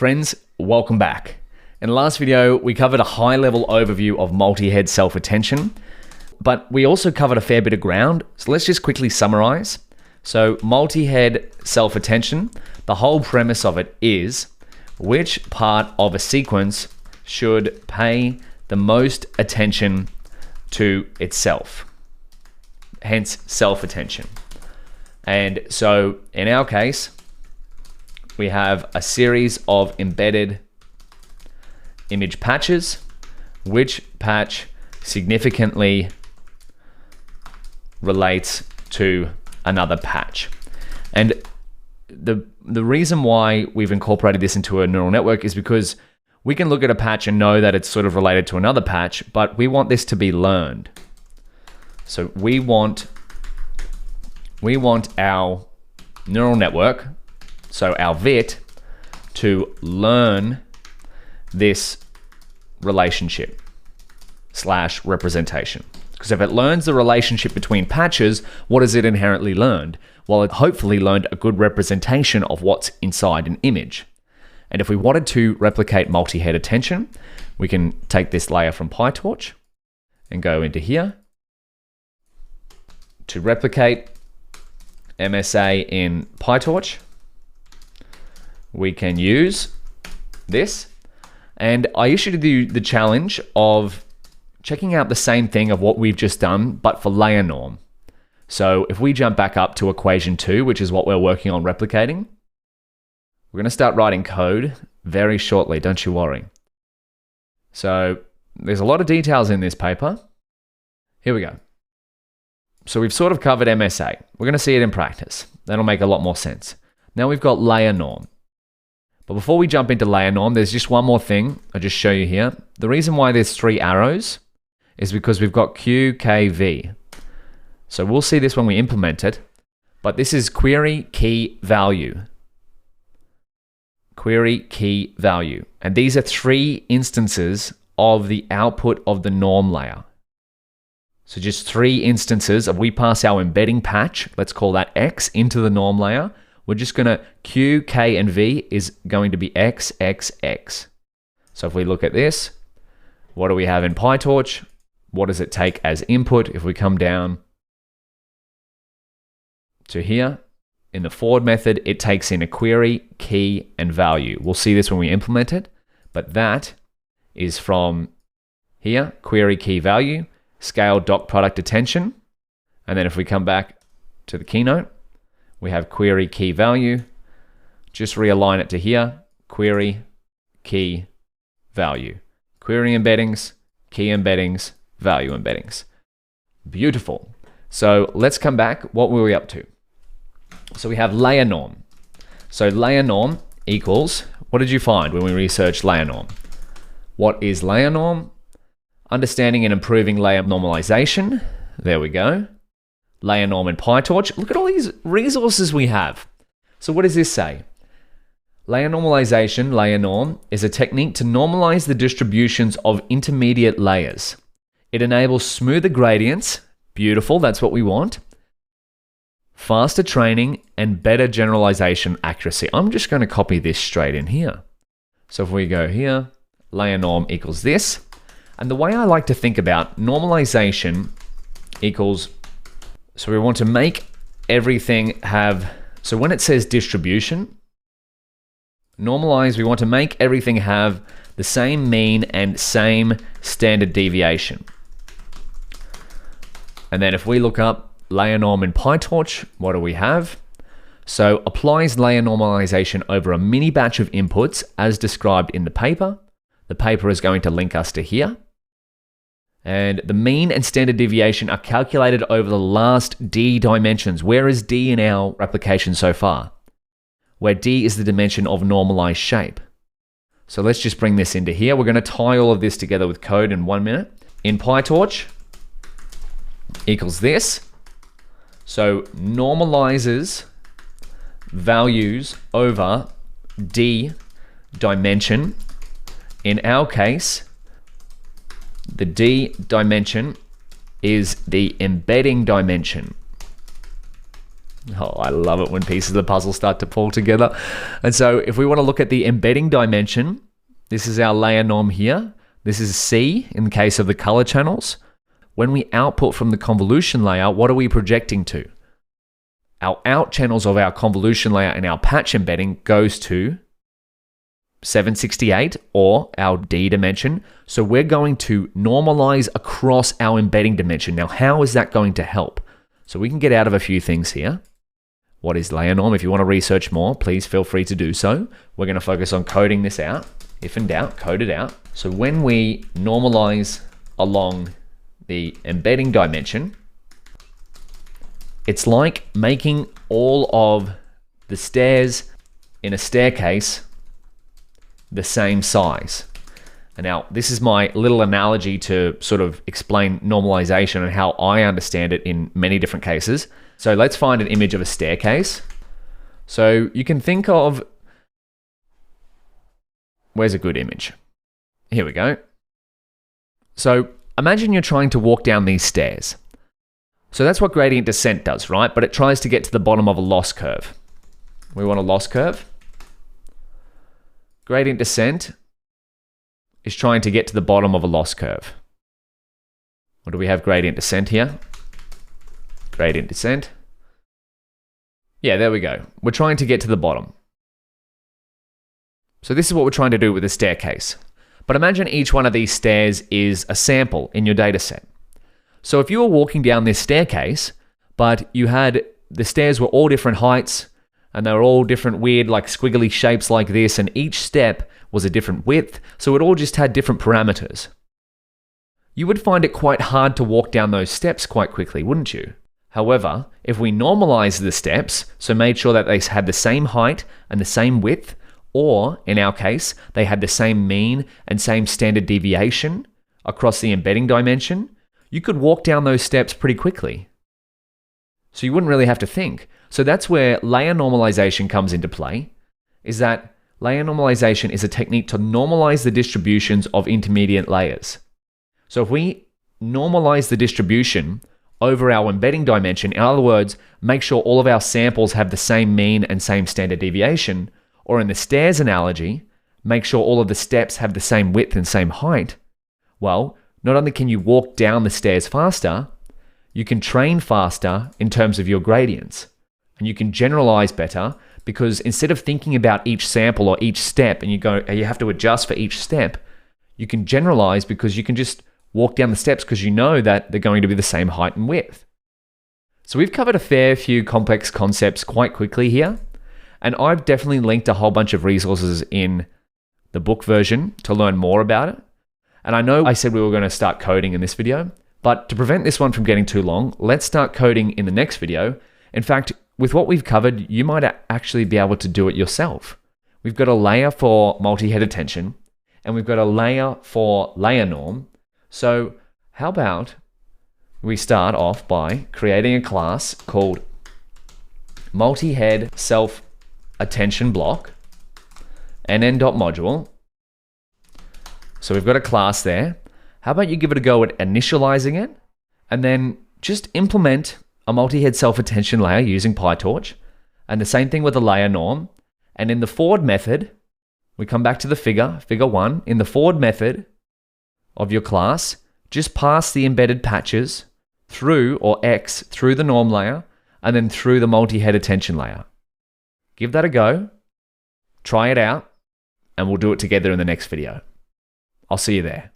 Friends, welcome back. In the last video, we covered a high-level overview of multi-head self-attention, but we also covered a fair bit of ground, so let's just quickly summarize. So multi-head self-attention, the whole premise of it is which part of a sequence should pay the most attention to itself, hence self-attention. And so in our case, we have a series of embedded image patches. Which patch significantly relates to another patch? And the reason why we've incorporated this into a neural network is because we can look at a patch and know that it's sort of related to another patch, but we want this to be learned. So we want our neural network, so our VIT, to learn this relationship / representation. Because if it learns the relationship between patches, what has it inherently learned? Well, it hopefully learned a good representation of what's inside an image. And if we wanted to replicate multi-head attention, we can take this layer from PyTorch and go into here. To replicate MSA in PyTorch, we can use this. And I issued you the challenge of checking out the same thing of what we've just done, but for Layernorm. So if we jump back up to equation 2, which is what we're working on replicating, we're going to start writing code very shortly, don't you worry. So there's a lot of details in this paper. Here we go. So we've sort of covered MSA. We're going to see it in practice. That'll make a lot more sense. Now we've got Layernorm. But before we jump into Layernorm, there's just one more thing I'll just show you here. The reason why there's 3 arrows is because we've got Q, K, V. So we'll see this when we implement it, but this is query key value. Query key value. And these are 3 instances of the output of the norm layer. So just 3 instances of we pass our embedding patch, let's call that X, into the norm layer. We're just going to Q, K, and V is going to be X, X, X. So if we look at this, what do we have in PyTorch? What does it take as input? If we come down to here, in the forward method, it takes in a query, key, and value. We'll see this when we implement it, but that is from here, query, key, value, scale, doc, product, attention. And then if we come back to the keynote, we have query, key, value. Just realign it to here, query, key, value. Query embeddings, key embeddings, value embeddings. Beautiful. So let's come back. What were we up to? So we have Layernorm. So Layernorm equals, what did you find when we researched Layernorm? What is Layernorm? Understanding and improving layer normalization. There we go. Layernorm in PyTorch. Look at all these resources we have. So what does this say? Layer normalization, Layernorm, is a technique to normalize the distributions of intermediate layers. It enables smoother gradients. Beautiful, that's what we want. Faster training and better generalization accuracy. I'm just going to copy this straight in here. So if we go here, Layernorm equals this. And the way I like to think about normalization equals, so we want to make everything have, so when it says distribution, normalize, we want to make everything have the same mean and same standard deviation. And then if we look up Layernorm in PyTorch, what do we have? So applies layer normalization over a mini batch of inputs as described in the paper. The paper is going to link us to here. And the mean and standard deviation are calculated over the last D dimensions. Where is D in our replication so far? Where D is the dimension of normalized shape. So let's just bring this into here. We're going to tie all of this together with code in 1 minute. In PyTorch equals this. So normalizes values over D dimension. In our case, the D dimension is the embedding dimension. Oh, I love it when pieces of the puzzle start to fall together. And so if we want to look at the embedding dimension, this is our layer norm here. This is C in the case of the color channels. When we output from the convolution layer, what are we projecting to? Our out channels of our convolution layer and our patch embedding goes to 768, or our D dimension. So we're going to normalize across our embedding dimension. Now, how is that going to help? So we can get out of a few things here. What is Layernorm? If you want to research more, please feel free to do so. We're going to focus on coding this out. If in doubt, code it out. So when we normalize along the embedding dimension, it's like making all of the stairs in a staircase the same size. And now this is my little analogy to sort of explain normalization and how I understand it in many different cases. So let's find an image of a staircase. So you can think of, where's a good image? Here we go. So imagine you're trying to walk down these stairs. So that's what gradient descent does, right? But it tries to get to the bottom of a loss curve. We want a loss curve. Gradient descent is trying to get to the bottom of a loss curve. What do we have gradient descent here? Gradient descent. Yeah, there we go. We're trying to get to the bottom. So this is what we're trying to do with the staircase. But imagine each one of these stairs is a sample in your data set. So if you were walking down this staircase, but you had the stairs were all different heights, and they were all different weird like squiggly shapes like this, and each step was a different width, so it all just had different parameters. You would find it quite hard to walk down those steps quite quickly, wouldn't you? However, if we normalized the steps, so made sure that they had the same height and the same width, or in our case, they had the same mean and same standard deviation across the embedding dimension, you could walk down those steps pretty quickly. So you wouldn't really have to think. So that's where layer normalization comes into play, is that layer normalization is a technique to normalize the distributions of intermediate layers. So if we normalize the distribution over our embedding dimension, in other words, make sure all of our samples have the same mean and same standard deviation, or in the stairs analogy, make sure all of the steps have the same width and same height, well, not only can you walk down the stairs faster, you can train faster in terms of your gradients. And you can generalize better because instead of thinking about each sample or each step and you have to adjust for each step, you can generalize because you can just walk down the steps because you know that they're going to be the same height and width. So we've covered a fair few complex concepts quite quickly here. And I've definitely linked a whole bunch of resources in the book version to learn more about it. And I know I said we were going to start coding in this video, but to prevent this one from getting too long, let's start coding in the next video. In fact, with what we've covered, you might actually be able to do it yourself. We've got a layer for multi-head attention, and we've got a layer for layer norm. So how about we start off by creating a class called multi-head self attention block, nn.module. So we've got a class there. How about you give it a go at initializing it, and then just implement a multi-head self-attention layer using PyTorch, and the same thing with the layer norm. And in the forward method, we come back to the figure 1. In the forward method of your class, just pass the embedded patches through, or X, through the norm layer, and then through the multi-head attention layer. Give that a go, try it out, and we'll do it together in the next video. I'll see you there.